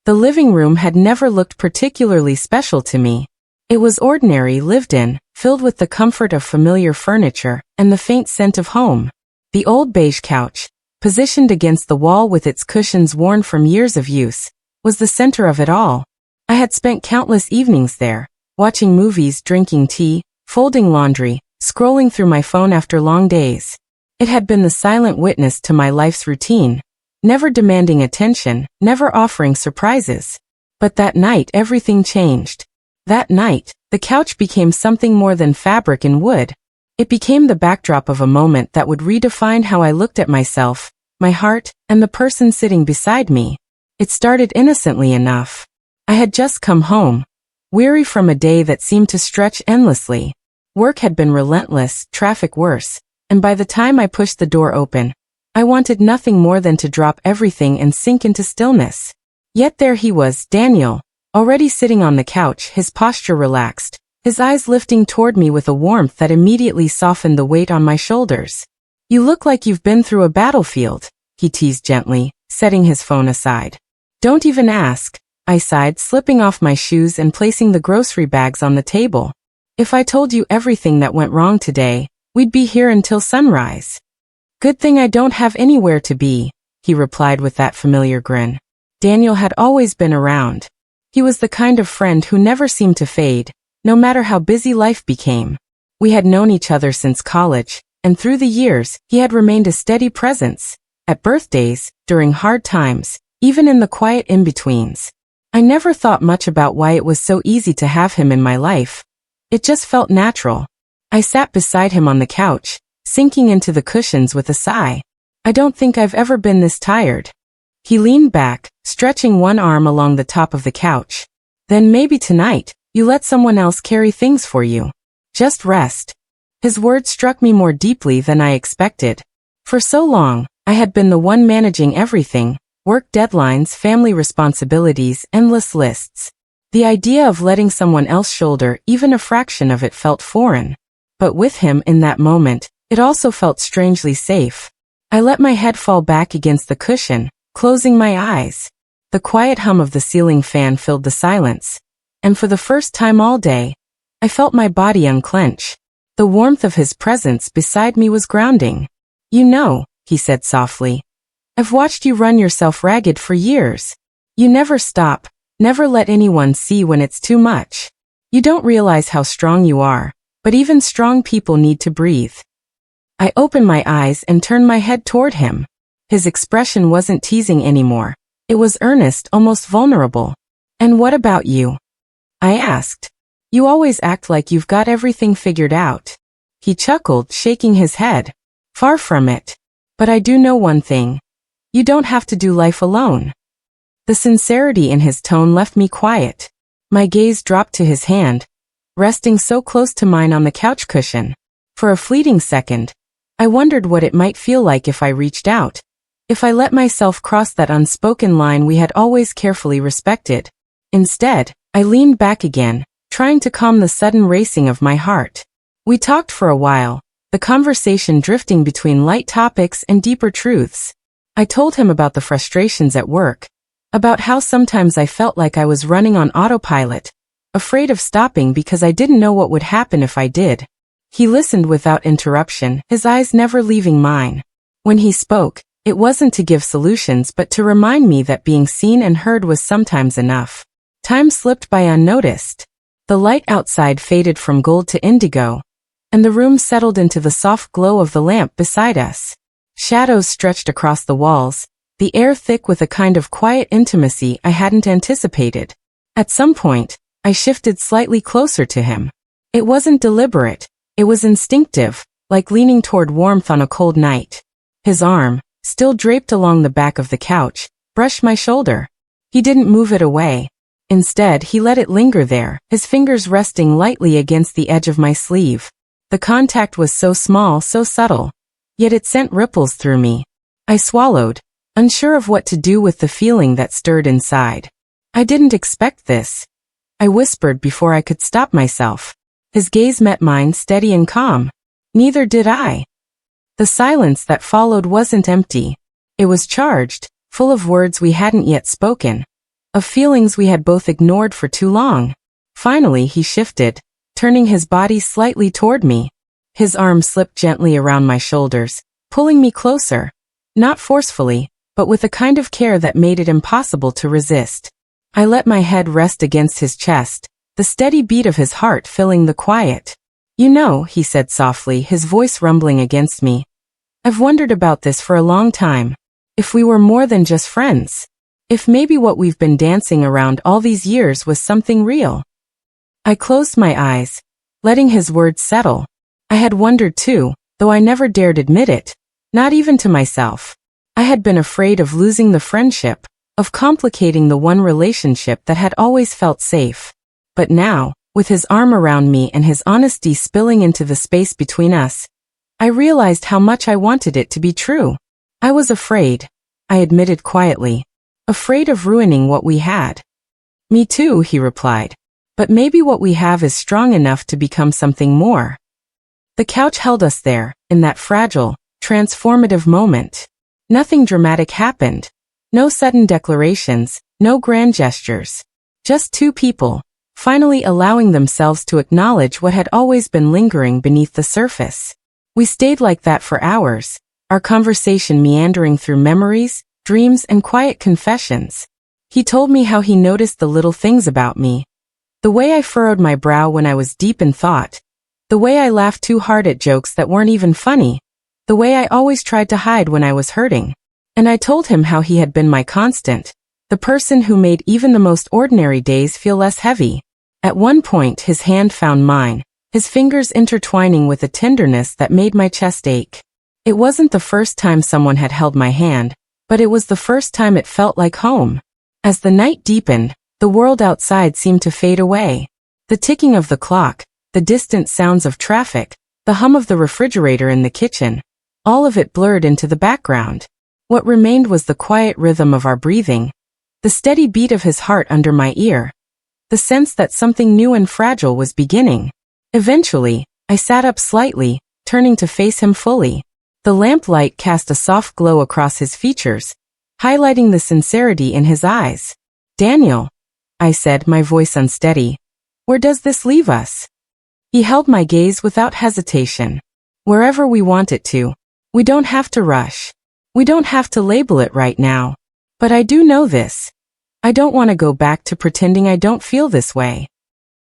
The living room had never looked particularly special to me. It was ordinary, lived in, filled with the comfort of familiar furniture and the faint scent of home. The old beige couch, positioned against the wall with its cushions worn from years of use, was the center of it all. I had spent countless evenings there, watching movies, drinking tea, folding laundry, scrolling through my phone after long days. It had been the silent witness to my life's routine, never demanding attention, never offering surprises. But that night everything changed. That night, the couch became something more than fabric and wood. It became the backdrop of a moment that would redefine how I looked at myself, my heart, and the person sitting beside me. It started innocently enough. I had just come home, weary from a day that seemed to stretch endlessly. Work had been relentless, traffic worse, and by the time I pushed the door open, I wanted nothing more than to drop everything and sink into stillness. Yet there he was, Daniel, already sitting on the couch, his posture relaxed, his eyes lifting toward me with a warmth that immediately softened the weight on my shoulders. "You look like you've been through a battlefield," he teased gently, setting his phone aside. "Don't even ask," I sighed, slipping off my shoes and placing the grocery bags on the table. "If I told you everything that went wrong today, we'd be here until sunrise." "Good thing I don't have anywhere to be," he replied with that familiar grin. Daniel had always been around. He was the kind of friend who never seemed to fade, no matter how busy life became. We had known each other since college, and through the years, he had remained a steady presence. At birthdays, during hard times, even in the quiet in-betweens. I never thought much about why it was so easy to have him in my life. It just felt natural. I sat beside him on the couch, sinking into the cushions with a sigh. "I don't think I've ever been this tired." He leaned back, stretching one arm along the top of the couch. "Then maybe tonight, you let someone else carry things for you. Just rest." His words struck me more deeply than I expected. For so long, I had been the one managing everything: work deadlines, family responsibilities, endless lists. The idea of letting someone else shoulder even a fraction of it felt foreign. But with him in that moment, it also felt strangely safe. I let my head fall back against the cushion, closing my eyes. The quiet hum of the ceiling fan filled the silence, and for the first time all day, I felt my body unclench. The warmth of his presence beside me was grounding. "You know," he said softly, "I've watched you run yourself ragged for years. You never stop, never let anyone see when it's too much. You don't realize how strong you are, but even strong people need to breathe." I opened my eyes and turned my head toward him. His expression wasn't teasing anymore. It was earnest, almost vulnerable. "And what about you?" I asked. "You always act like you've got everything figured out." He chuckled, shaking his head. "Far from it. But I do know one thing. You don't have to do life alone." The sincerity in his tone left me quiet. My gaze dropped to his hand, resting so close to mine on the couch cushion. For a fleeting second, I wondered what it might feel like if I reached out. If I let myself cross that unspoken line we had always carefully respected. Instead, I leaned back again, trying to calm the sudden racing of my heart. We talked for a while, the conversation drifting between light topics and deeper truths. I told him about the frustrations at work, about how sometimes I felt like I was running on autopilot, afraid of stopping because I didn't know what would happen if I did. He listened without interruption, his eyes never leaving mine. When he spoke, it wasn't to give solutions but to remind me that being seen and heard was sometimes enough. Time slipped by unnoticed. The light outside faded from gold to indigo, and the room settled into the soft glow of the lamp beside us. Shadows stretched across the walls, the air thick with a kind of quiet intimacy I hadn't anticipated. At some point, I shifted slightly closer to him. It wasn't deliberate, it was instinctive, like leaning toward warmth on a cold night. His arm, still draped along the back of the couch, brushed my shoulder. He didn't move it away. Instead, he let it linger there, his fingers resting lightly against the edge of my sleeve. The contact was so small, so subtle, yet it sent ripples through me. I swallowed, unsure of what to do with the feeling that stirred inside. "I didn't expect this," I whispered before I could stop myself. His gaze met mine, steady and calm. Neither did I. The silence that followed wasn't empty. It was charged, full of words we hadn't yet spoken. of feelings we had both ignored for too long. Finally, he shifted, turning his body slightly toward me. His arm slipped gently around my shoulders, pulling me closer, not forcefully, but with a kind of care that made it impossible to resist. I let my head rest against his chest, the steady beat of his heart filling the quiet. "You know," he said softly, his voice rumbling against me, "I've wondered about this for a long time. If we were more than just friends. If maybe what we've been dancing around all these years was something real." I closed my eyes, letting his words settle. I had wondered too, though I never dared admit it, not even to myself. I had been afraid of losing the friendship, of complicating the one relationship that had always felt safe. But now, with his arm around me and his honesty spilling into the space between us, I realized how much I wanted it to be true. I was afraid, I admitted quietly. Afraid of ruining what we had. "Me too," he replied. "But maybe what we have is strong enough to become something more." The couch held us there, in that fragile, transformative moment. Nothing dramatic happened. No sudden declarations, no grand gestures. Just two people, finally allowing themselves to acknowledge what had always been lingering beneath the surface. We stayed like that for hours, our conversation meandering through memories, dreams, and quiet confessions. He told me how he noticed the little things about me. The way I furrowed my brow when I was deep in thought. The way I laughed too hard at jokes that weren't even funny. The way I always tried to hide when I was hurting. And I told him how he had been my constant, the person who made even the most ordinary days feel less heavy. At one point, his hand found mine, his fingers intertwining with a tenderness that made my chest ache. It wasn't the first time someone had held my hand, but it was the first time it felt like home. As the night deepened, the world outside seemed to fade away. The ticking of the clock, the distant sounds of traffic, the hum of the refrigerator in the kitchen, all of it blurred into the background. What remained was the quiet rhythm of our breathing, the steady beat of his heart under my ear, the sense that something new and fragile was beginning. Eventually, I sat up slightly, turning to face him fully. The lamplight cast a soft glow across his features, highlighting the sincerity in his eyes. "Daniel," I said, my voice unsteady, "where does this leave us?" He held my gaze without hesitation. "Wherever we want it to. We don't have to rush. We don't have to label it right now. But I do know this. I don't want to go back to pretending I don't feel this way."